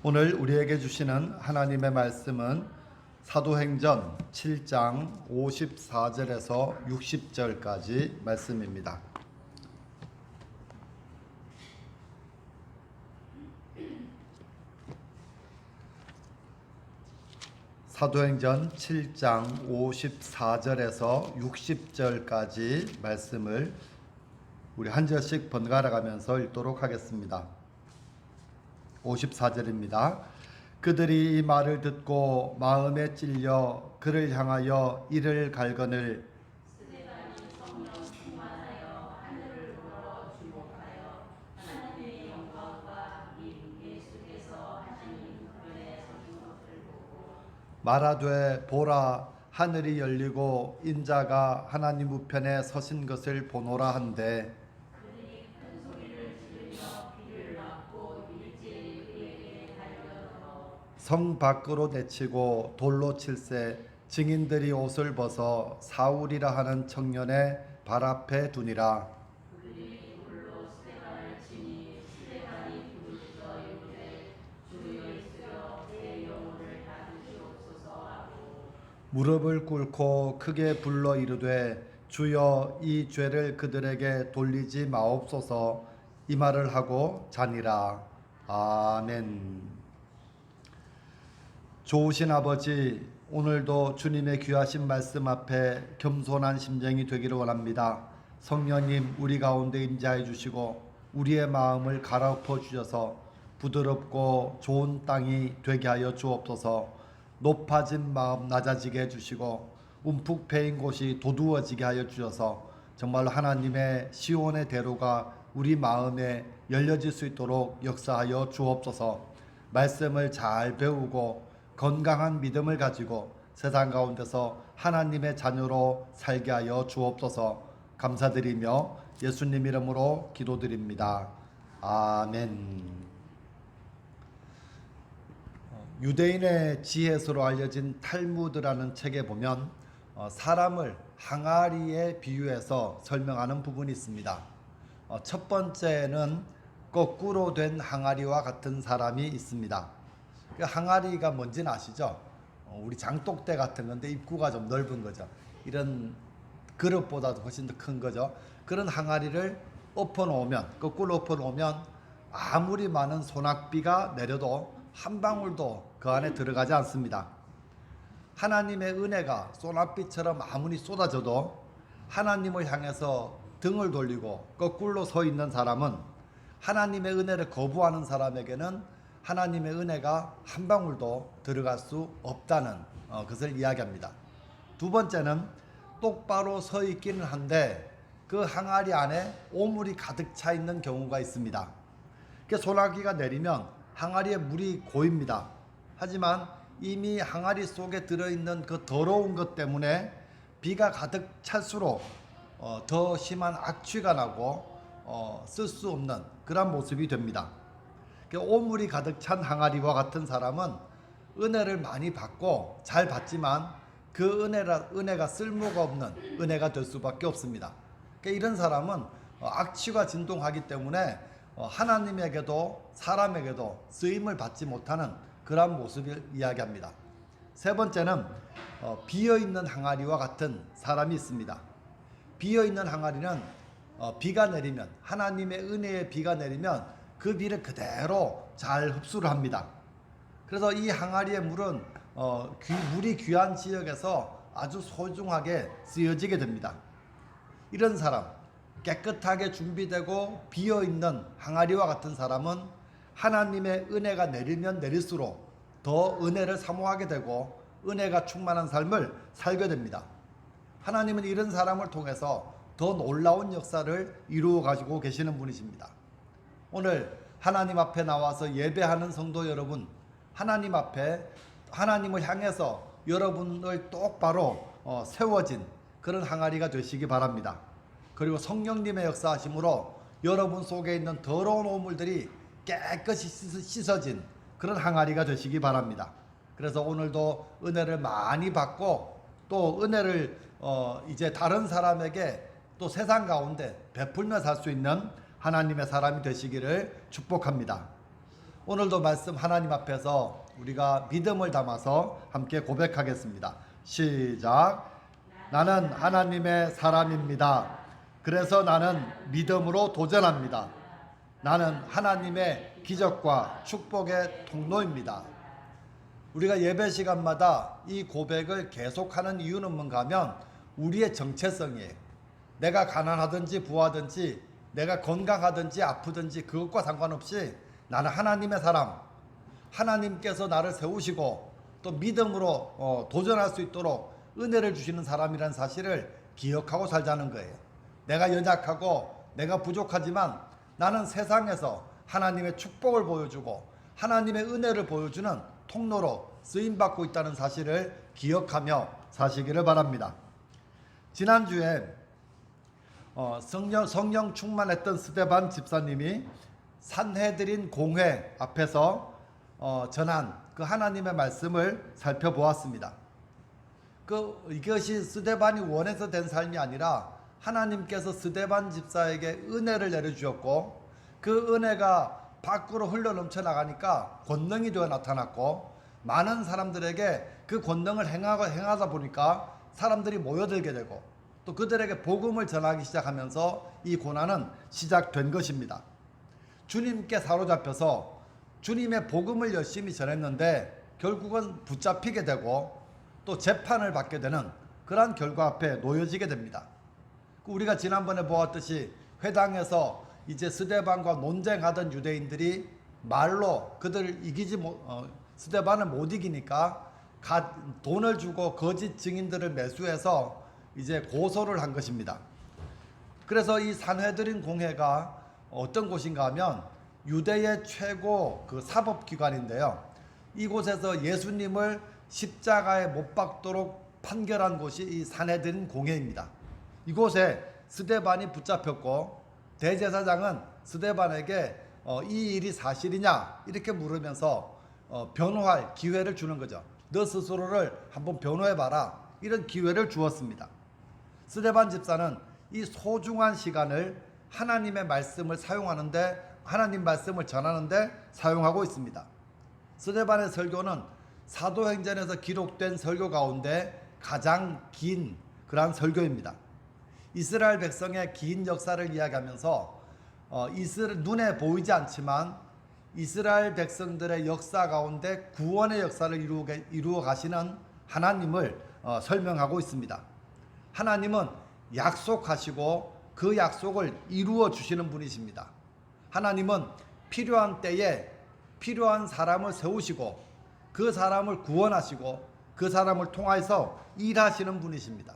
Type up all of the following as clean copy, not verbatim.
오늘 우리에게 주시는 하나님의 말씀은 사도행전 7장 54절에서 60절까지 말씀입니다. 사도행전 7장 54절에서 60절까지 말씀을 우리 한 절씩 번갈아 가면서 읽도록 하겠습니다. 54절입니다. 그들이 이 말을 듣고 마음에 찔려 그를 향하여 이를 갈거늘 말하되 보라 하늘이 열리고 인자가 하나님 우편에 서신 것을 보노라 한데 성 밖으로 내치고 돌로 칠세 증인들이 옷을 벗어 사울이라 하는 청년의 발 앞에 두니라. 무릎을 꿇고 크게 불러 이르되 주여 이 죄를 그들에게 돌리지 마옵소서. 이 말을 하고 자니라. 아멘. 좋으신 아버지, 오늘도 주님의 귀하신 말씀 앞에 겸손한 심정이 되기를 원합니다. 성령님 우리 가운데 임재해 주시고 우리의 마음을 갈아엎어 주셔서 부드럽고 좋은 땅이 되게 하여 주옵소서. 높아진 마음 낮아지게 해주시고 움푹 패인 곳이 도두어지게 하여 주셔서 정말 하나님의 시온의 대로가 우리 마음에 열려질 수 있도록 역사하여 주옵소서. 말씀을 잘 배우고 건강한 믿음을 가지고 세상 가운데서 하나님의 자녀로 살게 하여 주옵소서. 감사드리며 예수님 이름으로 기도드립니다. 아멘. 유대인의 지혜서로 알려진 탈무드라는 책에 보면 사람을 항아리에 비유해서 설명하는 부분이 있습니다. 첫 번째는 거꾸로 된 항아리와 같은 사람이 있습니다. 그 항아리가 뭔지는 아시죠? 우리 장독대 같은 건데 입구가 좀 넓은 거죠. 이런 그릇보다도 훨씬 더 큰 거죠. 그런 항아리를 엎어놓으면, 거꾸로 엎어놓으면 아무리 많은 소낙비가 내려도 한 방울도 그 안에 들어가지 않습니다. 하나님의 은혜가 소낙비처럼 아무리 쏟아져도 하나님을 향해서 등을 돌리고 거꾸로 서 있는 사람은, 하나님의 은혜를 거부하는 사람에게는 하나님의 은혜가 한 방울도 들어갈 수 없다는 것을 이야기합니다. 두 번째는 똑바로 서 있기는 한데 그 항아리 안에 오물이 가득 차 있는 경우가 있습니다. 소나기가 내리면 항아리에 물이 고입니다. 하지만 이미 항아리 속에 들어있는 그 더러운 것 때문에 비가 가득 찰수록 더 심한 악취가 나고 쓸 수 없는 그런 모습이 됩니다. 오물이 가득 찬 항아리와 같은 사람은 은혜를 많이 받고 잘 받지만 그 은혜가 쓸모가 없는 은혜가 될 수밖에 없습니다. 이런 사람은 악취가 진동하기 때문에 하나님에게도 사람에게도 쓰임을 받지 못하는 그런 모습을 이야기합니다. 세 번째는 비어있는 항아리와 같은 사람이 있습니다. 비어있는 항아리는 비가 내리면, 하나님의 은혜의 비가 내리면 그 비를 그대로 잘 흡수를 합니다. 그래서 이 항아리의 물은 물이 귀한 지역에서 아주 소중하게 쓰여지게 됩니다. 이런 사람, 깨끗하게 준비되고 비어있는 항아리와 같은 사람은 하나님의 은혜가 내리면 내릴수록 더 은혜를 사모하게 되고 은혜가 충만한 삶을 살게 됩니다. 하나님은 이런 사람을 통해서 더 놀라운 역사를 이루어 가지고 계시는 분이십니다. 오늘 하나님 앞에 나와서 예배하는 성도 여러분, 하나님 앞에 하나님을 향해서 여러분을 똑바로 세워진 그런 항아리가 되시기 바랍니다. 그리고 성령님의 역사하심으로 여러분 속에 있는 더러운 오물들이 깨끗이 씻어진 그런 항아리가 되시기 바랍니다. 그래서 오늘도 은혜를 많이 받고 또 은혜를 이제 다른 사람에게 또 세상 가운데 베풀며 살 수 있는 하나님의 사람이 되시기를 축복합니다. 오늘도 말씀 하나님 앞에서 우리가 믿음을 담아서 함께 고백하겠습니다. 시작. 나는 하나님의 사람입니다. 그래서 나는 믿음으로 도전합니다. 나는 하나님의 기적과 축복의 통로입니다. 우리가 예배 시간마다 이 고백을 계속하는 이유는 뭔가 하면 우리의 정체성이에요. 내가 가난하든지 부하든지 내가 건강하든지 아프든지 그것과 상관없이 나는 하나님의 사람, 하나님께서 나를 세우시고 또 믿음으로 도전할 수 있도록 은혜를 주시는 사람이라는 사실을 기억하고 살자는 거예요. 내가 연약하고 내가 부족하지만 나는 세상에서 하나님의 축복을 보여주고 하나님의 은혜를 보여주는 통로로 쓰임받고 있다는 사실을 기억하며 사시기를 바랍니다. 지난주에 성령 충만했던 스데반 집사님이 산헤드린 공회 앞에서 전한 그 하나님의 말씀을 살펴보았습니다. 이것이 스데반이 원해서 된 삶이 아니라 하나님께서 스데반 집사에게 은혜를 내려주셨고 그 은혜가 밖으로 흘러넘쳐 나가니까 권능이 되어 나타났고 많은 사람들에게 그 권능을 행하다 보니까 사람들이 모여들게 되고 또 그들에게 복음을 전하기 시작하면서 이 고난은 시작된 것입니다. 주님께 사로잡혀서 주님의 복음을 열심히 전했는데 결국은 붙잡히게 되고 또 재판을 받게 되는 그러한 결과 앞에 놓여지게 됩니다. 우리가 지난번에 보았듯이 회당에서 이제 스데반과 논쟁하던 유대인들이 말로 그들을 스데반을 못 이기니까 돈을 주고 거짓 증인들을 매수해서 이제 고소를 한 것입니다. 그래서 이 산헤드린 공회가 어떤 곳인가 하면 유대의 최고 그 사법기관인데요. 이곳에서 예수님을 십자가에 못 박도록 판결한 곳이 이 산헤드린 공회입니다. 이곳에 스데반이 붙잡혔고 대제사장은 스데반에게 이 일이 사실이냐 이렇게 물으면서 변호할 기회를 주는 거죠. 너 스스로를 한번 변호해봐라 이런 기회를 주었습니다. 스데반 집사는 이 소중한 시간을 하나님의 말씀을 사용하는데 하나님 말씀을 전하는데 사용하고 있습니다. 스데반의 설교는 사도행전에서 기록된 설교 가운데 가장 긴 그러한 설교입니다. 이스라엘 백성의 긴 역사를 이야기하면서 눈에 보이지 않지만 이스라엘 백성들의 역사 가운데 구원의 역사를 이루어 가시는 하나님을 설명하고 있습니다. 하나님은 약속하시고 그 약속을 이루어 주시는 분이십니다. 하나님은 필요한 때에 필요한 사람을 세우시고 그 사람을 구원하시고 그 사람을 통하여서 일하시는 분이십니다.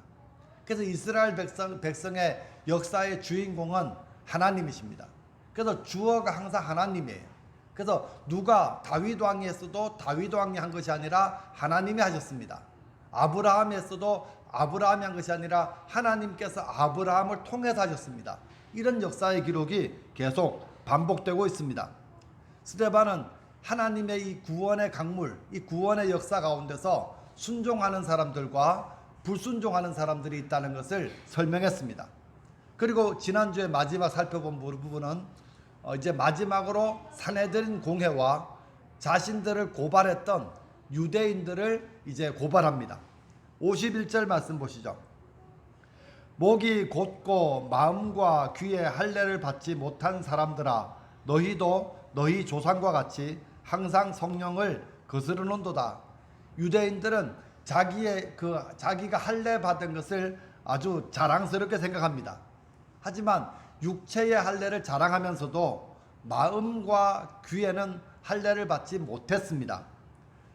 그래서 이스라엘 백성의 역사의 주인공은 하나님이십니다. 그래서 주어가 항상 하나님이에요. 그래서 누가 다윗 왕이 했어도 다윗 왕이 한 것이 아니라 하나님이 하셨습니다. 아브라함이 했어도 아브라함이 한 것이 아니라 하나님께서 아브라함을 통해서 하셨습니다. 이런 역사의 기록이 계속 반복되고 있습니다. 스데반은 하나님의 이 구원의 강물, 이 구원의 역사 가운데서 순종하는 사람들과 불순종하는 사람들이 있다는 것을 설명했습니다. 그리고 지난주에 마지막 살펴본 부분은 이제 마지막으로 산헤드린 공회와 자신들을 고발했던 유대인들을 이제 고발합니다. 51절 말씀 보시죠. 목이 곧고 마음과 귀에 할례를 받지 못한 사람들아, 너희도 너희 조상과 같이 항상 성령을 거스르는도다. 유대인들은 자기가 할례 받은 것을 아주 자랑스럽게 생각합니다. 하지만 육체의 할례를 자랑하면서도 마음과 귀에는 할례를 받지 못했습니다.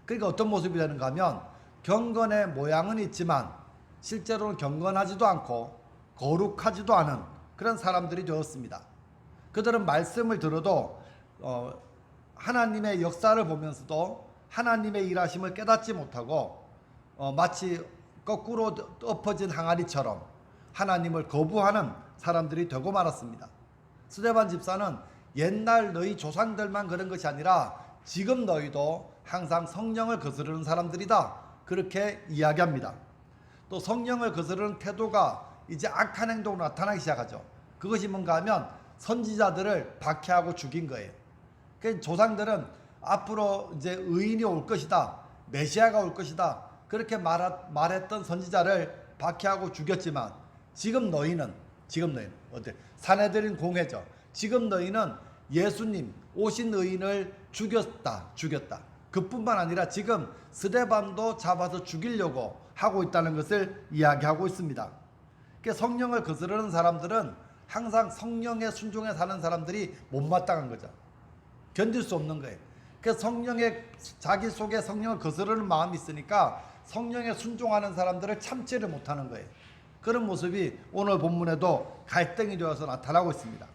그러니까 어떤 모습이 되는가 하면 경건의 모양은 있지만 실제로는 경건하지도 않고 거룩하지도 않은 그런 사람들이 되었습니다. 그들은 말씀을 들어도 하나님의 역사를 보면서도 하나님의 일하심을 깨닫지 못하고 마치 거꾸로 엎어진 항아리처럼 하나님을 거부하는 사람들이 되고 말았습니다. 스데반 집사는 옛날 너희 조상들만 그런 것이 아니라 지금 너희도 항상 성령을 거스르는 사람들이다, 그렇게 이야기합니다. 또 성령을 거스르는 태도가 이제 악한 행동으로 나타나기 시작하죠. 그것이 뭔가 하면 선지자들을 박해하고 죽인 거예요. 그러니까 조상들은 앞으로 이제 의인이 올 것이다. 메시아가 올 것이다. 그렇게 말했던 선지자를 박해하고 죽였지만 지금 너희는 어때? 사내들인 공회죠. 지금 너희는 예수님 오신 의인을 죽였다. 그뿐만 아니라 지금 스데반도 잡아서 죽이려고 하고 있다는 것을 이야기하고 있습니다. 그러니까 성령을 거스르는 사람들은 항상 성령의 순종에 사는 사람들이 못마땅한 거죠. 견딜 수 없는 거예요. 그래서 성령의 자기 속에 성령을 거스르는 마음이 있으니까 성령에 순종하는 사람들을 참지를 못하는 거예요. 그런 모습이 오늘 본문에도 갈등이 되어서 나타나고 있습니다.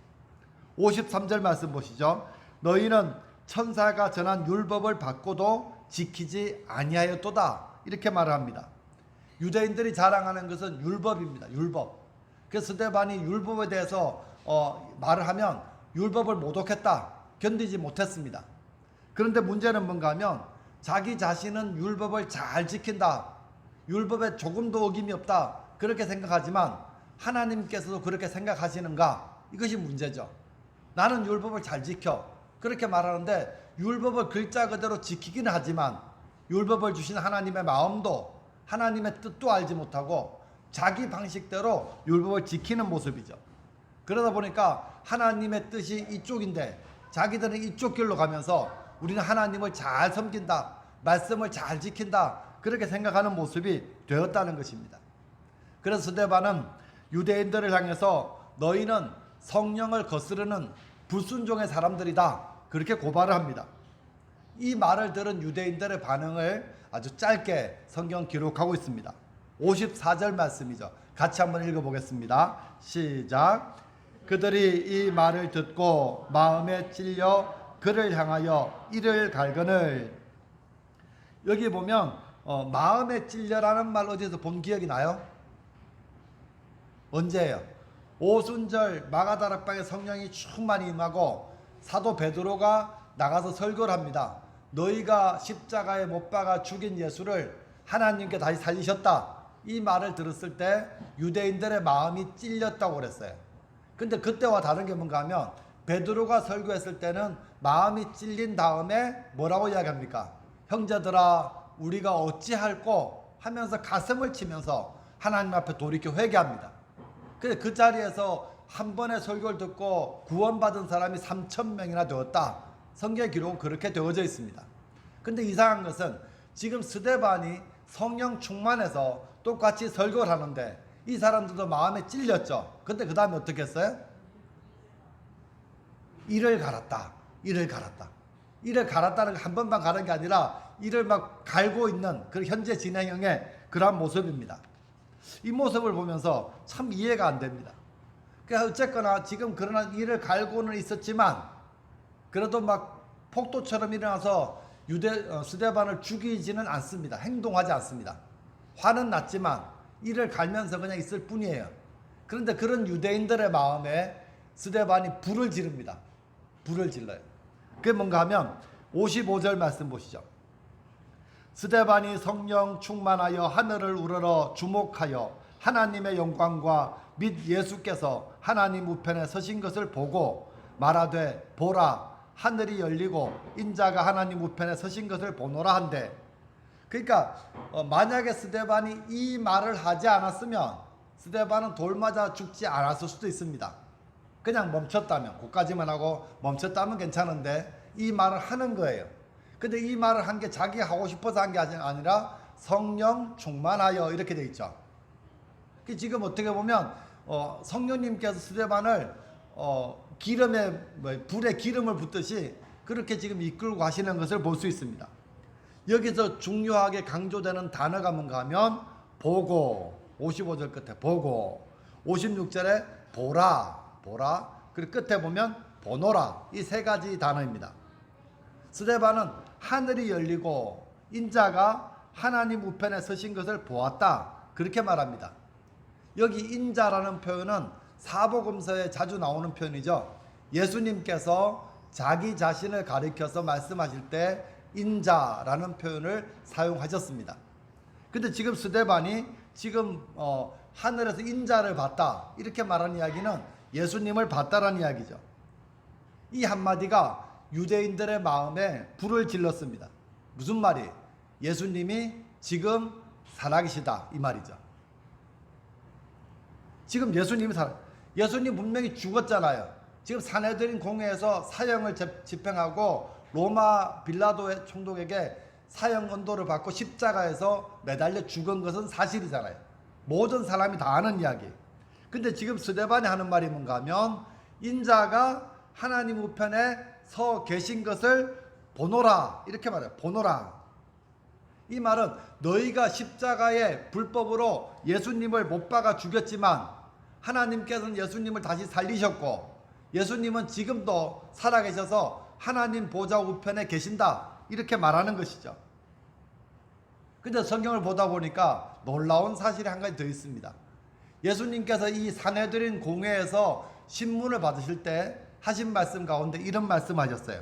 53절 말씀 보시죠. 너희는 천사가 전한 율법을 받고도 지키지 아니하였도다. 이렇게 말을 합니다. 유대인들이 자랑하는 것은 율법입니다. 율법. 그래서 스데반이 율법에 대해서 말을 하면 율법을 모독했다. 견디지 못했습니다. 그런데 문제는 뭔가 하면 자기 자신은 율법을 잘 지킨다. 율법에 조금도 어김이 없다. 그렇게 생각하지만 하나님께서도 그렇게 생각하시는가? 이것이 문제죠. 나는 율법을 잘 지켜. 그렇게 말하는데 율법을 글자 그대로 지키기는 하지만 율법을 주신 하나님의 마음도 하나님의 뜻도 알지 못하고 자기 방식대로 율법을 지키는 모습이죠. 그러다 보니까 하나님의 뜻이 이쪽인데 자기들은 이쪽 길로 가면서 우리는 하나님을 잘 섬긴다. 말씀을 잘 지킨다. 그렇게 생각하는 모습이 되었다는 것입니다. 그래서 스데반은 유대인들을 향해서 너희는 성령을 거스르는 불순종의 사람들이다. 그렇게 고발을 합니다. 이 말을 들은 유대인들의 반응을 아주 짧게 성경 기록하고 있습니다. 54절 말씀이죠. 같이 한번 읽어보겠습니다. 시작. 그들이 이 말을 듣고 마음에 찔려 그를 향하여 이를 갈거늘. 여기 보면 마음에 찔려라는 말 어디서 본 기억이 나요? 언제예요? 오순절 마가다락방에 성령이 충만히 임하고 사도 베드로가 나가서 설교를 합니다. 너희가 십자가에 못 박아 죽인 예수를 하나님께 다시 살리셨다. 이 말을 들었을 때 유대인들의 마음이 찔렸다고 그랬어요. 근데 그때와 다른 게 뭔가 하면 베드로가 설교했을 때는 마음이 찔린 다음에 뭐라고 이야기합니까? 형제들아 우리가 어찌할꼬 하면서 가슴을 치면서 하나님 앞에 돌이켜 회개합니다. 근데 그 자리에서 한 번의 설교를 듣고 구원받은 사람이 3,000명이나 되었다. 성경 기록은 그렇게 되어져 있습니다. 근데 이상한 것은 지금 스데반이 성령 충만해서 똑같이 설교를 하는데 이 사람들도 마음에 찔렸죠. 근데 그 다음에 어떻게 했어요? 이를 갈았다. 이를 갈았다는 게 한 번만 가는 게 아니라 이를 막 갈고 있는 그 현재 진행형의 그러한 모습입니다. 이 모습을 보면서 참 이해가 안 됩니다. 그러니까 어쨌거나 지금 그러나 이를 갈고는 있었지만 그래도 막 폭도처럼 일어나서 스데반을 죽이지는 않습니다. 행동하지 않습니다. 화는 났지만 이를 갈면서 그냥 있을 뿐이에요. 그런데 그런 유대인들의 마음에 스데반이 불을 지릅니다. 불을 질러요. 그게 뭔가 하면 55절 말씀 보시죠. 스데반이 성령 충만하여 하늘을 우러러 주목하여 하나님의 영광과 및 예수께서 하나님 우편에 서신 것을 보고 말하되 보라 하늘이 열리고 인자가 하나님 우편에 서신 것을 보노라 한대. 그러니까 만약에 스데반이 이 말을 하지 않았으면 스데반은 돌 맞아 죽지 않았을 수도 있습니다. 그냥 멈췄다면, 그까지만 하고 멈췄다면 괜찮은데 이 말을 하는 거예요. 근데 이 말을 한 게 자기가 하고 싶어서 한 게 아니라 성령 충만하여 이렇게 돼 있죠. 지금 어떻게 보면 성령님께서 스데반을 불에 기름을 붓듯이 그렇게 지금 이끌고 가시는 것을 볼 수 있습니다. 여기서 중요하게 강조되는 단어가 뭔가 하면 보고, 55절 끝에 보고, 56절에 보라, 그리고 끝에 보면 보노라, 이 세 가지 단어입니다. 스데반은 하늘이 열리고 인자가 하나님 우편에 서신 것을 보았다, 그렇게 말합니다. 여기 인자라는 표현은 사복음서에 자주 나오는 표현이죠. 예수님께서 자기 자신을 가리켜서 말씀하실 때 인자라는 표현을 사용하셨습니다. 근데 지금 스데반이 지금 하늘에서 인자를 봤다 이렇게 말하는 이야기는 예수님을 봤다라는 이야기죠. 이 한마디가 유대인들의 마음에 불을 질렀습니다. 무슨 말이? 예수님이 지금 살아계시다 이 말이죠. 지금 예수님 분명히 죽었잖아요. 지금 산헤드린 공회에서 사형을 집행하고 로마 빌라도 총독에게 사형 언도를 받고 십자가에서 매달려 죽은 것은 사실이잖아요. 모든 사람이 다 아는 이야기. 근데 지금 스데반이 하는 말이 뭔가 하면 인자가 하나님 우편에 서 계신 것을 보노라 이렇게 말해요. 보노라. 이 말은 너희가 십자가에 불법으로 예수님을 못 박아 죽였지만 하나님께서는 예수님을 다시 살리셨고 예수님은 지금도 살아계셔서 하나님 보좌 우편에 계신다 이렇게 말하는 것이죠. 근데 성경을 보다 보니까 놀라운 사실이 한 가지 더 있습니다. 예수님께서 이 산헤드린 공회에서 신문을 받으실 때 하신 말씀 가운데 이런 말씀하셨어요.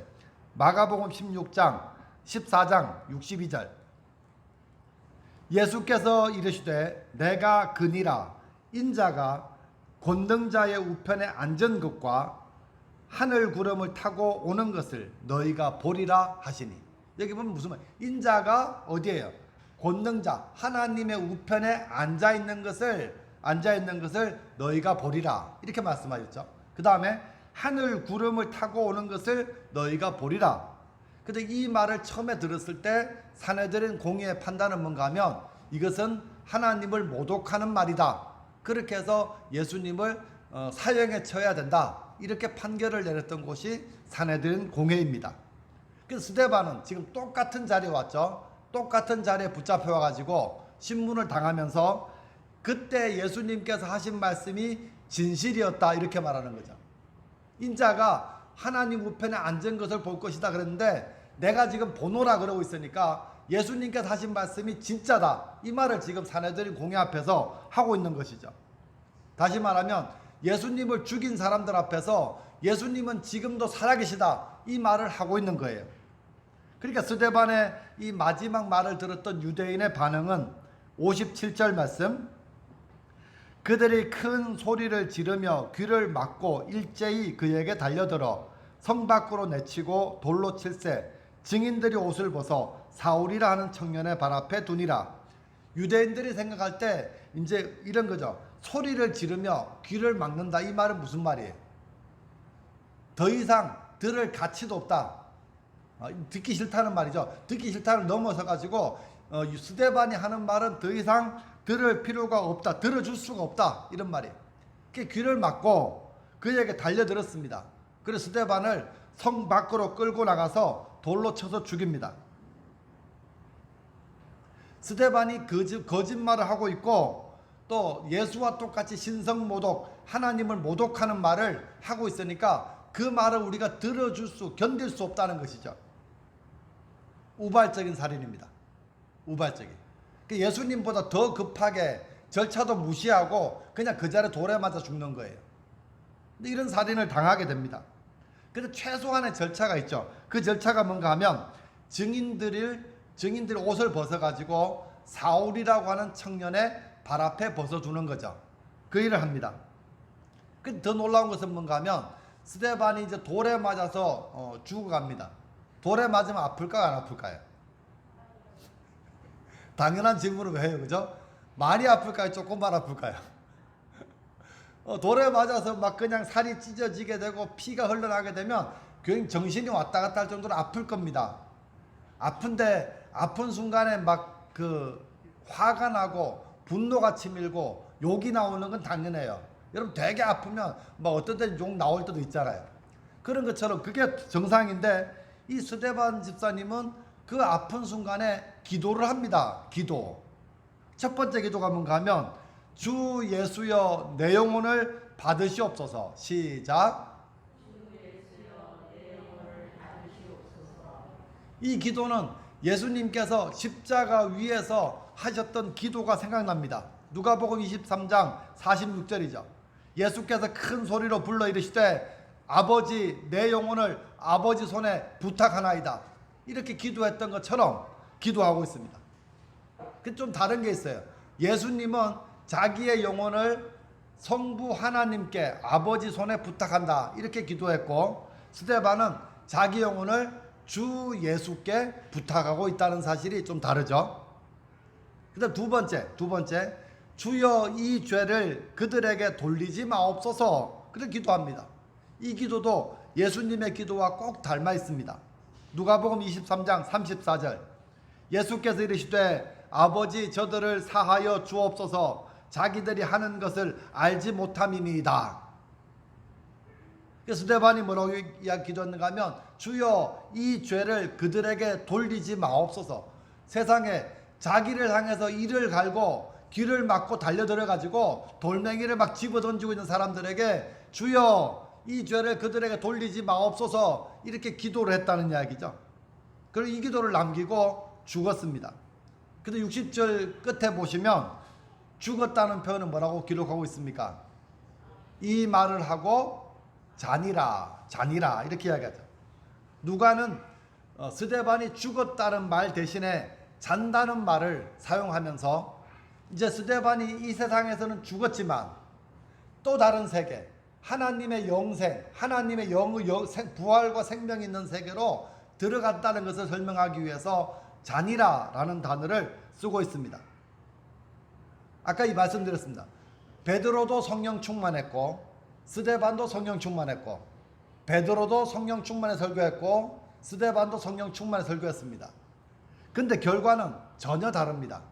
마가복음 16장 14장 62절 예수께서 이르시되 내가 그니라 인자가 권능자의 우편에 앉은 것과 하늘 구름을 타고 오는 것을 너희가 보리라 하시니. 여기 보면 무슨 말? 인자가 어디예요? 권능자 하나님의 우편에 앉아 있는 것을 너희가 보리라 이렇게 말씀하셨죠. 그 다음에 하늘 구름을 타고 오는 것을 너희가 보리라. 근데 이 말을 처음에 들었을 때 산헤드린 공의의 판단은 뭔가 하면 이것은 하나님을 모독하는 말이다. 그렇게 해서 예수님을 사형에 처해야 된다. 이렇게 판결을 내렸던 곳이 산헤드린 공회입니다. 그래서 스데반은 지금 똑같은 자리에 왔죠. 똑같은 자리에 붙잡혀 와가지고 신문을 당하면서 그때 예수님께서 하신 말씀이 진실이었다 이렇게 말하는 거죠. 인자가 하나님 우편에 앉은 것을 볼 것이다 그랬는데 내가 지금 보노라 그러고 있으니까 예수님께서 하신 말씀이 진짜다 이 말을 지금 산헤드린 공회 앞에서 하고 있는 것이죠. 다시 말하면 예수님을 죽인 사람들 앞에서 예수님은 지금도 살아계시다 이 말을 하고 있는 거예요. 그러니까 스데반의 이 마지막 말을 들었던 유대인의 반응은 57절 말씀 그들이 큰 소리를 지르며 귀를 막고 일제히 그에게 달려들어 성 밖으로 내치고 돌로 칠세 증인들이 옷을 벗어 사울이라 하는 청년의 발 앞에 두니라. 유대인들이 생각할 때 이제 이런 거죠. 소리를 지르며 귀를 막는다 이 말은 무슨 말이에요? 더 이상 들을 가치도 없다. 듣기 싫다는 말이죠. 듣기 싫다를 넘어서 가지고 스데반이 하는 말은 더 이상 들을 필요가 없다. 들어줄 수가 없다. 이런 말이에요. 귀를 막고 그에게 달려들었습니다. 그래서 스데반을 성 밖으로 끌고 나가서 돌로 쳐서 죽입니다. 스데반이 거짓말을 하고 있고 또 예수와 똑같이 신성모독 하나님을 모독하는 말을 하고 있으니까 그 말을 우리가 견딜 수 없다는 것이죠. 우발적인 살인입니다. 우발적인. 예수님보다 더 급하게 절차도 무시하고 그냥 그 자리에 돌에 맞아 죽는 거예요. 근데 이런 살인을 당하게 됩니다. 그래서 최소한의 절차가 있죠. 그 절차가 뭔가 하면 증인들이 옷을 벗어가지고 사울이라고 하는 청년의 발 앞에 벗어주는 거죠. 그 일을 합니다. 더 놀라운 것은 뭔가 하면 스데반이 이제 돌에 맞아서 죽어갑니다. 돌에 맞으면 아플까요? 안 아플까요? 당연한 질문을 왜 해요? 그죠? 많이 아플까요? 조금만 아플까요? 돌에 맞아서 막 그냥 살이 찢어지게 되고 피가 흘러나게 되면 괜히 정신이 왔다 갔다 할 정도로 아플 겁니다. 아픈데 아픈 순간에 막 화가 나고 분노가 치밀고 욕이 나오는 건 당연해요. 여러분 되게 아프면 막 어떤 때는 욕 나올 때도 있잖아요. 그런 것처럼 그게 정상인데 이 스데반 집사님은 그 아픈 순간에 기도를 합니다. 기도. 첫 번째 기도가 뭔가 하면 주 예수여 내 영혼을 받으시옵소서. 시작. 이 기도는 예수님께서 십자가 위에서 하셨던 기도가 생각납니다. 누가복음 23장 46절이죠. 예수께서 큰 소리로 불러 이르시되 아버지 내 영혼을 아버지 손에 부탁하나이다. 이렇게 기도했던 것처럼 기도하고 있습니다. 좀 다른 게 있어요. 예수님은 자기의 영혼을 성부 하나님께 아버지 손에 부탁한다. 이렇게 기도했고 스데반은 자기 영혼을 주 예수께 부탁하고 있다는 사실이 좀 다르죠. 그다음 두 번째 주여 이 죄를 그들에게 돌리지 마옵소서 그렇게 기도합니다. 이 기도도 예수님의 기도와 꼭 닮아 있습니다. 누가복음 23장 34절 예수께서 이르시되 아버지 저들을 사하여 주옵소서 자기들이 하는 것을 알지 못함이니이다. 스데반이 뭐라고 기도했는가 하면 주여 이 죄를 그들에게 돌리지 마옵소서. 세상에 자기를 향해서 이를 갈고 귀를 막고 달려들어 가지고 돌멩이를 막 집어던지고 있는 사람들에게 주여 이 죄를 그들에게 돌리지 마옵소서 이렇게 기도를 했다는 이야기죠. 그리고 이 기도를 남기고 죽었습니다. 근데 60절 끝에 보시면 죽었다는 표현은 뭐라고 기록하고 있습니까? 이 말을 하고 잔이라 이렇게 이야기하죠. 누가는 스데반이 죽었다는 말 대신에 잔다는 말을 사용하면서 이제 스데반이 이 세상에서는 죽었지만 또 다른 세계 하나님의 영생 하나님의 부활과 생명이 있는 세계로 들어갔다는 것을 설명하기 위해서 잔이라라는 단어를 쓰고 있습니다. 아까 이 말씀드렸습니다. 베드로도 성령 충만했고 스데반도 성령 충만했고 베드로도 성령 충만에 설교했고 스데반도 성령 충만에 설교했습니다. 근데 결과는 전혀 다릅니다.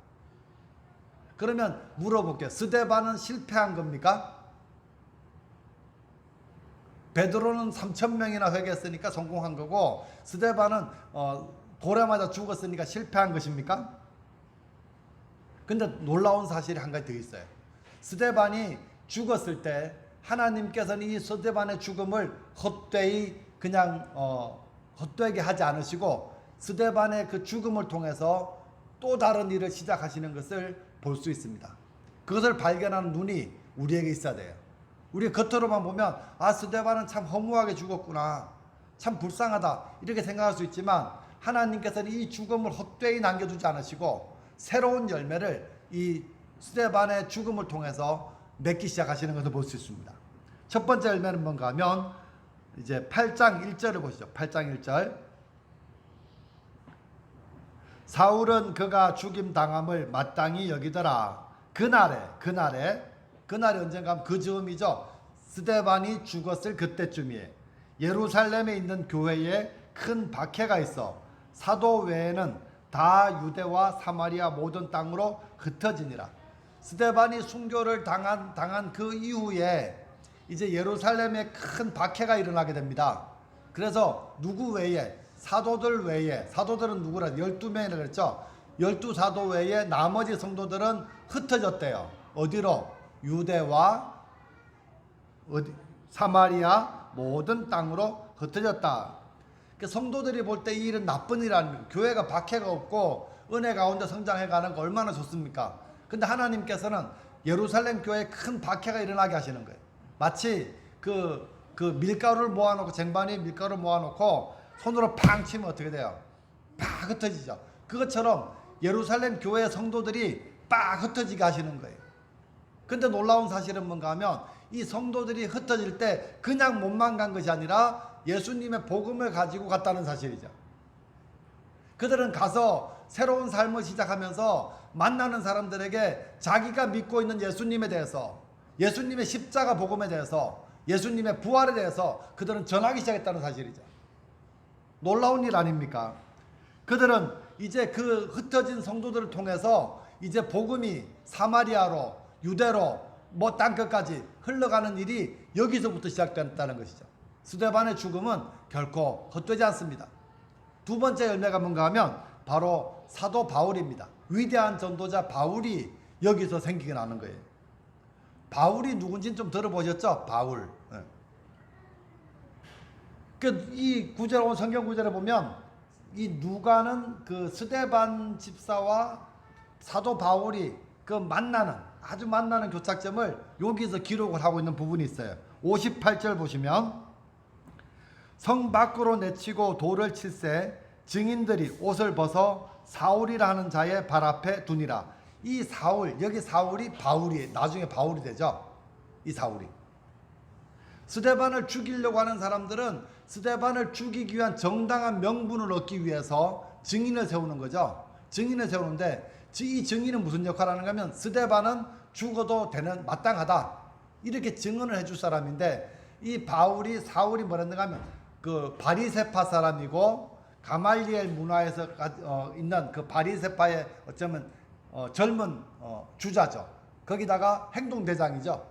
그러면 물어볼게요. 스데반은 실패한 겁니까? 베드로는 3,000명이나 회개했으니까 성공한 거고 스데반은 돌에 맞아 죽었으니까 실패한 것입니까? 근데 놀라운 사실이 한 가지 더 있어요. 스데반이 죽었을 때 하나님께서는 이 스데반의 죽음을 헛되이 그냥 헛되게 하지 않으시고 스데반의 그 죽음을 통해서 또 다른 일을 시작하시는 것을 볼 수 있습니다. 그것을 발견하는 눈이 우리에게 있어야 돼요. 우리 겉으로만 보면 스데반은 참 허무하게 죽었구나, 참 불쌍하다 이렇게 생각할 수 있지만 하나님께서는 이 죽음을 헛되이 남겨두지 않으시고 새로운 열매를 이 스데반의 죽음을 통해서 맺기 시작하시는 것을 볼 수 있습니다. 첫 번째 열매는 뭔가 하면 이제 8장 1절을 보시죠. 8장 1절 사울은 그가 죽임 당함을 마땅히 여기더라. 그날에 언젠가 하면 그 즈음이죠. 스데반이 죽었을 그때쯤이에요. 예루살렘에 있는 교회에 큰 박해가 있어 사도 외에는 다 유대와 사마리아 모든 땅으로 흩어지니라. 스데반이 순교를 당한 그 이후에 이제 예루살렘에 큰 박해가 일어나게 됩니다. 그래서 누구 외에 사도들 외에 사도들은 누구라 12명이라 그랬죠. 12사도 외에 나머지 성도들은 흩어졌대요. 어디로? 유대와 사마리아 모든 땅으로 흩어졌다. 성도들이 볼 때 이 일은 나쁜 일이 아닙니다. 교회가 박해가 없고 은혜 가운데 성장해가는 거 얼마나 좋습니까? 근데 하나님께서는 예루살렘 교회에 큰 박해가 일어나게 하시는 거예요. 마치 그 밀가루를 모아놓고 쟁반에 밀가루를 모아놓고 손으로 팡 치면 어떻게 돼요? 팍 흩어지죠. 그것처럼 예루살렘 교회 성도들이 빡 흩어지게 하시는 거예요. 근데 놀라운 사실은 뭔가 하면 이 성도들이 흩어질 때 그냥 몸만 간 것이 아니라 예수님의 복음을 가지고 갔다는 사실이죠. 그들은 가서 새로운 삶을 시작하면서 만나는 사람들에게 자기가 믿고 있는 예수님에 대해서 예수님의 십자가 복음에 대해서 예수님의 부활에 대해서 그들은 전하기 시작했다는 사실이죠. 놀라운 일 아닙니까? 그들은 이제 그 흩어진 성도들을 통해서 이제 복음이 사마리아로 유대로 땅끝까지 흘러가는 일이 여기서부터 시작됐다는 것이죠. 스데반의 죽음은 결코 헛되지 않습니다. 두 번째 열매가 뭔가 하면 바로 사도 바울입니다. 위대한 전도자 바울이 여기서 생기게 나는 거예요. 바울이 누군지는 좀 들어보셨죠? 바울. 이 구절, 성경 구절에 보면 이 누가는 그 스데반 집사와 사도 바울이 아주 만나는 교착점을 여기서 기록을 하고 있는 부분이 있어요. 58절 보시면 성 밖으로 내치고 돌을 칠세 증인들이 옷을 벗어 사울이라 하는 자의 발 앞에 두니라. 이 사울, 여기 사울이 바울이 나중에 바울이 되죠. 이 사울이 스데반을 죽이려고 하는 사람들은 스데반을 죽이기 위한 정당한 명분을 얻기 위해서 증인을 세우는 거죠. 증인을 세우는데 이 증인은 무슨 역할을 하는가 하면 스데반은 죽어도 되는 마땅하다 이렇게 증언을 해줄 사람인데, 이 사울이 뭐랬는가 하면 그 바리새파 사람이고 가말리엘 문화에서 있는 그 바리새파의 어쩌면 젊은 주자죠. 거기다가 행동대장이죠.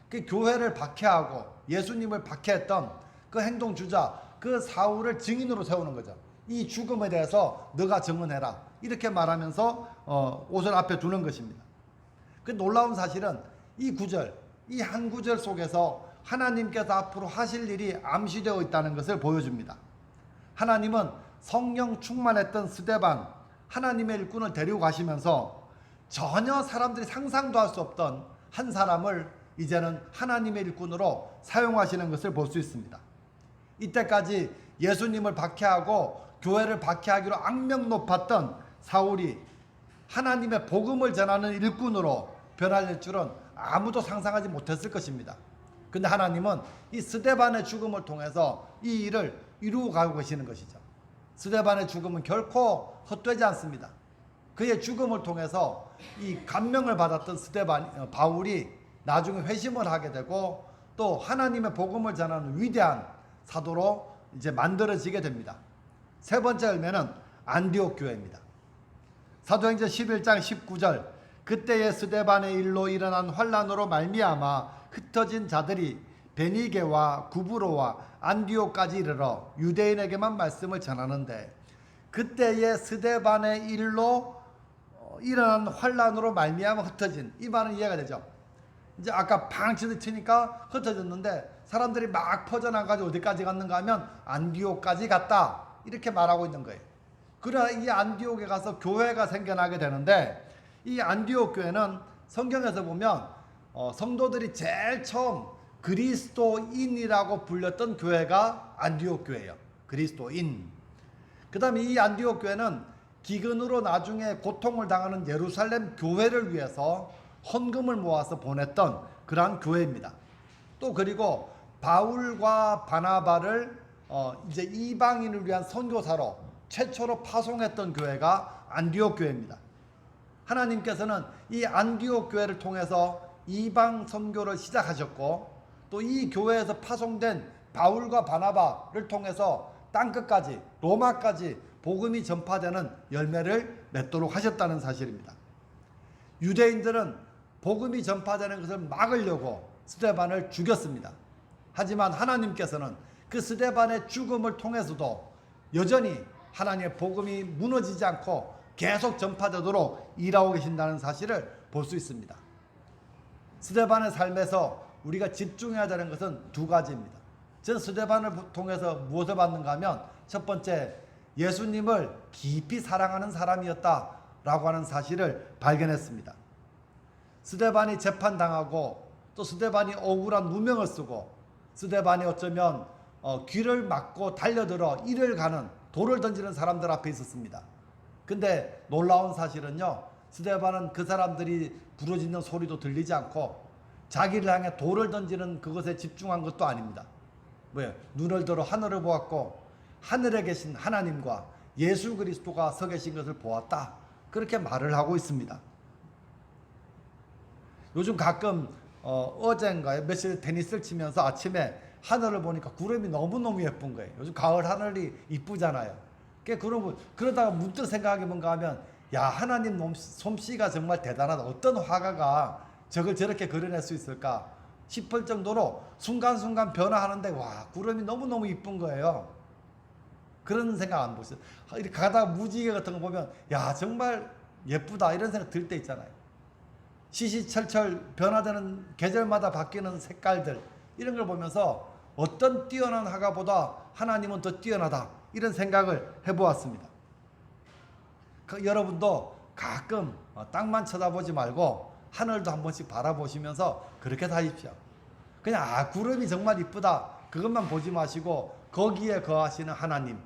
그 교회를 박해하고 예수님을 박해했던 그 행동주자, 그 사울을 증인으로 세우는 거죠. 이 죽음에 대해서 너가 증언해라 이렇게 말하면서 옷을 앞에 두는 것입니다. 그 놀라운 사실은 이 한 구절 속에서 하나님께서 앞으로 하실 일이 암시되어 있다는 것을 보여줍니다. 하나님은 성령 충만했던 스데반, 하나님의 일꾼을 데리고 가시면서 전혀 사람들이 상상도 할 수 없던 한 사람을 이제는 하나님의 일꾼으로 사용하시는 것을 볼 수 있습니다. 이때까지 예수님을 박해하고 교회를 박해하기로 악명 높았던 사울이 하나님의 복음을 전하는 일꾼으로 변할 줄은 아무도 상상하지 못했을 것입니다. 근데 하나님은 이 스데반의 죽음을 통해서 이 일을 이루어 가고 계시는 것이죠. 스데반의 죽음은 결코 헛되지 않습니다. 그의 죽음을 통해서 이 감명을 받았던 바울이 나중에 회심을 하게 되고 또 하나님의 복음을 전하는 위대한 사도로 이제 만들어지게 됩니다. 세 번째 열매는 안디옥 교회입니다. 사도행전 11장 19절, 그때의 스데반의 일로 일어난 환란으로 말미암아 흩어진 자들이 베니게와 구브로와 안디옥까지 이르러 유대인에게만 말씀을 전하는데, 그때의 스데반의 일로 일어난 환란으로 말미암아 흩어진, 이 말은 이해가 되죠. 이제 아까 팡 치니까 흩어졌는데 사람들이 막 퍼져나가지고 어디까지 갔는가 하면 안디옥까지 갔다 이렇게 말하고 있는 거예요. 그러나 이 안디옥에 가서 교회가 생겨나게 되는데, 이 안디옥 교회는 성경에서 보면 성도들이 제일 처음 그리스도인이라고 불렸던 교회가 안디옥 교회예요. 그리스도인. 그 다음에 이 안디옥 교회는 기근으로 나중에 고통을 당하는 예루살렘 교회를 위해서 헌금을 모아서 보냈던 그러한 교회입니다. 또 그리고 바울과 바나바를 이제 이방인을 위한 선교사로 최초로 파송했던 교회가 안디옥 교회입니다. 하나님께서는 이 안디옥 교회를 통해서 이방 선교를 시작하셨고, 또 이 교회에서 파송된 바울과 바나바를 통해서 땅끝까지 로마까지 복음이 전파되는 열매를 맺도록 하셨다는 사실입니다. 유대인들은 복음이 전파되는 것을 막으려고 스데반을 죽였습니다. 하지만 하나님께서는 그 스데반의 죽음을 통해서도 여전히 하나님의 복음이 무너지지 않고 계속 전파되도록 일하고 계신다는 사실을 볼 수 있습니다. 스데반의 삶에서 우리가 집중해야 되는 것은 두 가지입니다. 저는 스데반을 통해서 무엇을 받는가 하면, 첫 번째, 예수님을 깊이 사랑하는 사람이었다라고 하는 사실을 발견했습니다. 스데반이 재판당하고 또 스데반이 억울한 누명을 쓰고 스데반이 어쩌면 귀를 막고 달려들어 이를 가는, 돌을 던지는 사람들 앞에 있었습니다. 근데 놀라운 사실은요, 스데반은 그 사람들이 부르짖는 소리도 들리지 않고 자기를 향해 돌을 던지는 그것에 집중한 것도 아닙니다. 뭐예요? 눈을 들어 하늘을 보았고 하늘에 계신 하나님과 예수 그리스도가 서 계신 것을 보았다, 그렇게 말을 하고 있습니다. 요즘 가끔 어젠가요? 며칠 테니스를 치면서 아침에 하늘을 보니까 구름이 너무너무 예쁜 거예요. 요즘 가을 하늘이 이쁘잖아요. 그러다가 문득 생각하게 뭔가 하면, 야, 하나님 솜씨가 정말 대단하다. 어떤 화가가 저걸 저렇게 그려낼 수 있을까 싶을 정도로 순간순간 변화하는데, 와, 구름이 너무너무 이쁜 거예요. 그런 생각 안 보세요? 이렇게 가다가 무지개 같은 거 보면, 야, 정말 예쁘다 이런 생각 들 때 있잖아요. 시시철철 변화되는 계절마다 바뀌는 색깔들, 이런 걸 보면서 어떤 뛰어난 화가보다 하나님은 더 뛰어나다, 이런 생각을 해보았습니다. 여러분도 가끔 땅만 쳐다보지 말고 하늘도 한 번씩 바라보시면서 그렇게 사십시오. 그냥 구름이 정말 이쁘다 그것만 보지 마시고 거기에 거하시는 하나님,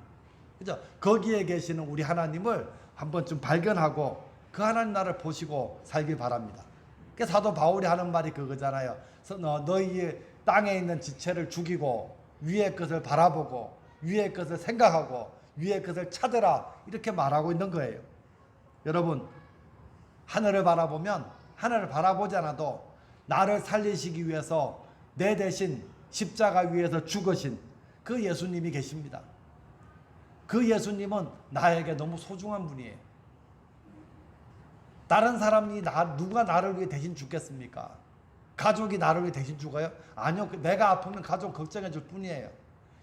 그죠? 거기에 계시는 우리 하나님을 한 번쯤 발견하고 그 하나님 나라를 보시고 살길 바랍니다. 사도 바울이 하는 말이 그거잖아요. 너희의 땅에 있는 지체를 죽이고 위의 것을 바라보고 위의 것을 생각하고 위의 것을 찾으라 이렇게 말하고 있는 거예요. 여러분, 하늘을 바라보면 하늘을 바라보지 않아도 나를 살리시기 위해서 내 대신 십자가 위에서 죽으신 그 예수님이 계십니다. 그 예수님은 나에게 너무 소중한 분이에요. 다른 사람이 누가 나를 위해 대신 죽겠습니까? 가족이 나를 위해 대신 죽어요? 아니요. 내가 아프면 가족 걱정해 줄 뿐이에요.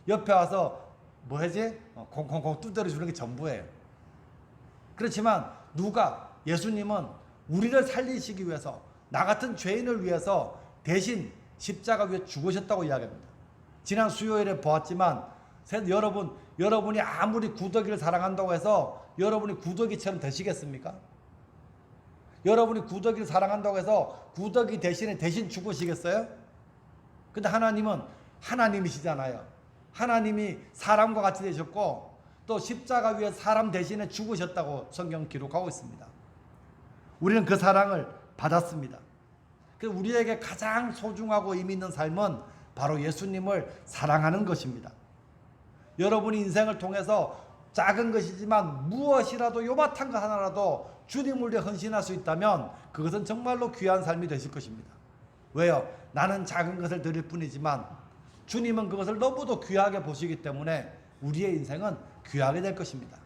옆에 와서 뭐 하지? 콩콩콩 두드려 주는 게 전부예요. 그렇지만 예수님은 우리를 살리시기 위해서 나 같은 죄인을 위해서 대신 십자가 위에 죽으셨다고 이야기합니다. 지난 수요일에 보았지만 여러분이 아무리 구더기를 사랑한다고 해서 여러분이 구더기처럼 되시겠습니까? 여러분이 구더기를 사랑한다고 해서 구더기 대신 죽으시겠어요? 근데 하나님은 하나님이시잖아요. 하나님이 사람과 같이 되셨고 또 십자가 위에 사람 대신에 죽으셨다고 성경 기록하고 있습니다. 우리는 그 사랑을 받았습니다. 우리에게 가장 소중하고 의미 있는 삶은 바로 예수님을 사랑하는 것입니다. 여러분이 인생을 통해서 작은 것이지만 무엇이라도 요만한 것 하나라도 주님을 위해 헌신할 수 있다면 그것은 정말로 귀한 삶이 되실 것입니다. 왜요? 나는 작은 것을 드릴 뿐이지만 주님은 그것을 너무도 귀하게 보시기 때문에 우리의 인생은 귀하게 될 것입니다.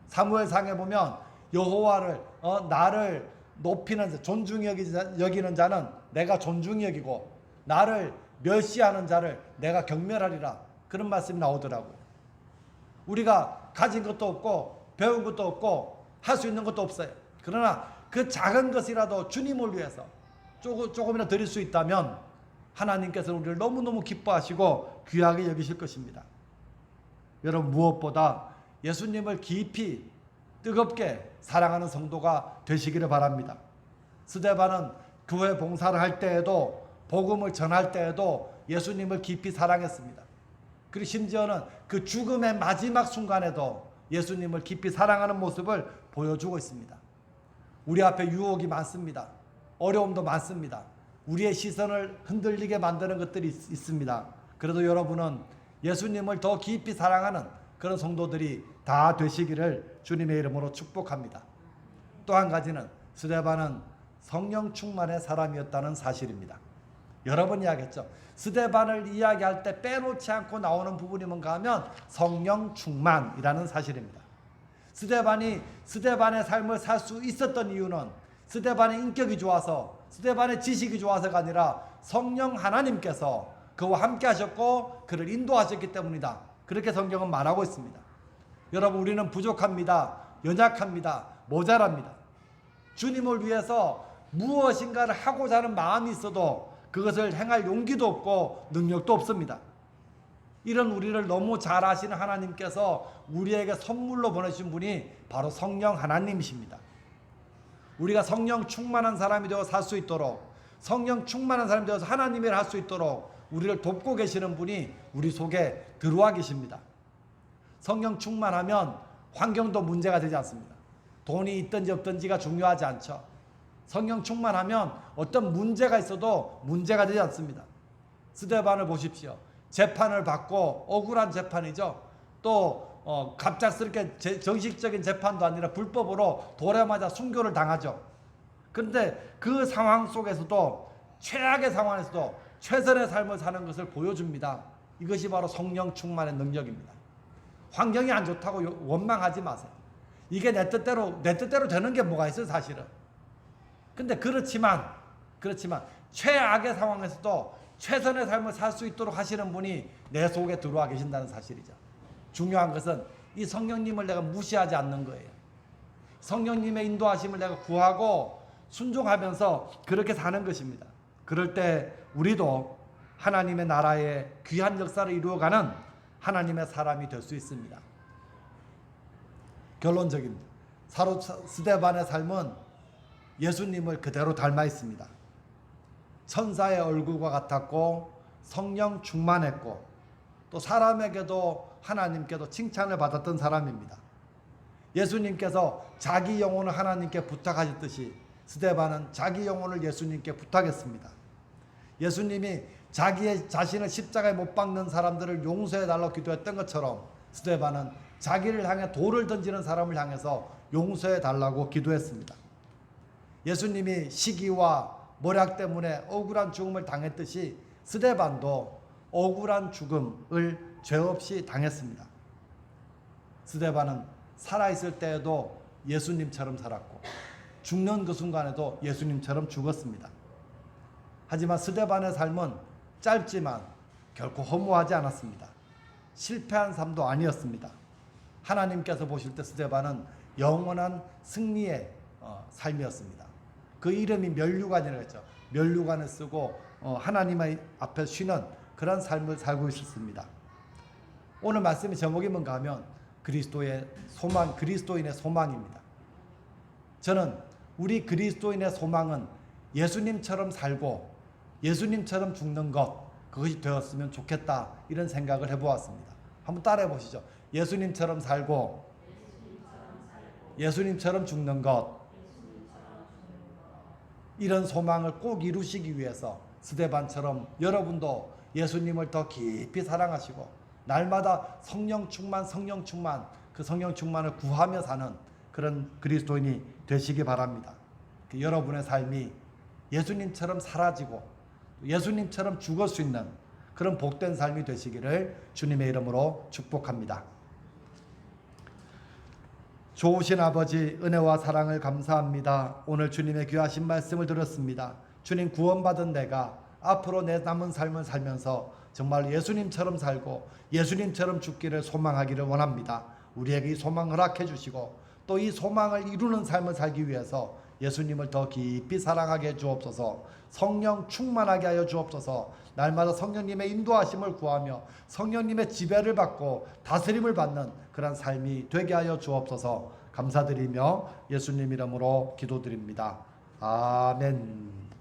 사무엘상에 보면 여호와를 나를 높이는 존중히 여기는 자는 내가 존중히 여기고 나를 멸시하는 자를 내가 경멸하리라 그런 말씀이 나오더라고요. 우리가 가진 것도 없고 배운 것도 없고 할 수 있는 것도 없어요. 그러나 그 작은 것이라도 주님을 위해서 조금이나 드릴 수 있다면 하나님께서 우리를 너무너무 기뻐하시고 귀하게 여기실 것입니다. 여러분, 무엇보다 예수님을 깊이 뜨겁게 사랑하는 성도가 되시기를 바랍니다. 스데반은 교회 봉사를 할 때에도 복음을 전할 때에도 예수님을 깊이 사랑했습니다. 그리고 심지어는 그 죽음의 마지막 순간에도 예수님을 깊이 사랑하는 모습을 보여주고 있습니다. 우리 앞에 유혹이 많습니다. 어려움도 많습니다. 우리의 시선을 흔들리게 만드는 것들이 있습니다. 그래도 여러분은 예수님을 더 깊이 사랑하는 그런 성도들이 다 되시기를 주님의 이름으로 축복합니다. 또 한 가지는 스데반은 성령 충만의 사람이었다는 사실입니다. 여러 번 이야기했죠. 스데반을 이야기할 때 빼놓지 않고 나오는 부분이 뭔가 하면 성령 충만이라는 사실입니다. 스데반의 삶을 살 수 있었던 이유는 스데반의 인격이 좋아서 스데반의 지식이 좋아서가 아니라 성령 하나님께서 그와 함께 하셨고 그를 인도하셨기 때문이다. 그렇게 성경은 말하고 있습니다. 여러분, 우리는 부족합니다. 연약합니다. 모자랍니다. 주님을 위해서 무엇인가를 하고자 하는 마음이 있어도 그것을 행할 용기도 없고 능력도 없습니다. 이런 우리를 너무 잘 아시는 하나님께서 우리에게 선물로 보내신 분이 바로 성령 하나님이십니다. 우리가 성령 충만한 사람이 되어 살 수 있도록, 성령 충만한 사람이 되어서 하나님의 일을 할 수 있도록 우리를 돕고 계시는 분이 우리 속에 들어와 계십니다. 성령 충만하면 환경도 문제가 되지 않습니다. 돈이 있든지 없든지가 중요하지 않죠. 성령 충만하면 어떤 문제가 있어도 문제가 되지 않습니다. 스데반을 보십시오. 재판을 받고 억울한 재판이죠. 또 갑작스럽게 정식적인 재판도 아니라 불법으로 돌에 맞아 순교를 당하죠. 그런데 그 상황 속에서도 최악의 상황에서도 최선의 삶을 사는 것을 보여줍니다. 이것이 바로 성령 충만의 능력입니다. 환경이 안 좋다고 원망하지 마세요. 이게 내 뜻대로 되는 게 뭐가 있어요, 사실은. 근데 그렇지만 최악의 상황에서도 최선의 삶을 살 수 있도록 하시는 분이 내 속에 들어와 계신다는 사실이죠. 중요한 것은 이 성령님을 내가 무시하지 않는 거예요. 성령님의 인도하심을 내가 구하고 순종하면서 그렇게 사는 것입니다. 그럴 때 우리도 하나님의 나라의 귀한 역사를 이루어가는 하나님의 사람이 될 수 있습니다. 결론적입니다. 스데반의 삶은 예수님을 그대로 닮아 있습니다. 천사의 얼굴과 같았고 성령 충만했고 또 사람에게도 하나님께도 칭찬을 받았던 사람입니다. 예수님께서 자기 영혼을 하나님께 부탁하셨듯이 스데반은 자기 영혼을 예수님께 부탁했습니다. 예수님이 자기의 자신을 십자가에 못 박는 사람들을 용서해 달라고 기도했던 것처럼 스데반은 자기를 향해 돌을 던지는 사람을 향해서 용서해 달라고 기도했습니다. 예수님이 시기와 모략 때문에 억울한 죽음을 당했듯이 스데반도 억울한 죽음을 죄 없이 당했습니다. 스데반은 살아있을 때에도 예수님처럼 살았고 죽는 그 순간에도 예수님처럼 죽었습니다. 하지만 스데반의 삶은 짧지만 결코 허무하지 않았습니다. 실패한 삶도 아니었습니다. 하나님께서 보실 때 스데반은 영원한 승리의 삶이었습니다. 그 이름이 멸류관이라고 했죠. 멸류관을 쓰고 하나님 앞에 쉬는 그런 삶을 살고 있었습니다. 오늘 말씀의 제목이 뭔가 하면 그리스도의 소망, 그리스도인의 소망입니다. 저는 우리 그리스도인의 소망은 예수님처럼 살고 예수님처럼 죽는 것, 그것이 되었으면 좋겠다, 이런 생각을 해보았습니다. 한번 따라해 보시죠. 예수님처럼 살고 예수님처럼 죽는 것, 이런 소망을 꼭 이루시기 위해서 스데반처럼 여러분도 예수님을 더 깊이 사랑하시고 날마다 성령 충만, 그 성령 충만을 구하며 사는 그런 그리스도인이 되시기 바랍니다. 여러분의 삶이 예수님처럼 사라지고 예수님처럼 죽을 수 있는 그런 복된 삶이 되시기를 주님의 이름으로 축복합니다. 좋으신 아버지, 은혜와 사랑을 감사합니다. 오늘 주님의 귀하신 말씀을 들었습니다. 주님, 구원받은 내가 앞으로 내 남은 삶을 살면서 정말 예수님처럼 살고 예수님처럼 죽기를 소망하기를 원합니다. 우리에게 이 소망을 허락해 주시고 또 이 소망을 이루는 삶을 살기 위해서 예수님을 더 깊이 사랑하게 해 주옵소서. 성령 충만하게 하여 주옵소서. 날마다 성령님의 인도하심을 구하며 성령님의 지배를 받고 다스림을 받는 그런 삶이 되게 하여 주옵소서. 감사드리며 예수님 이름으로 기도드립니다. 아멘.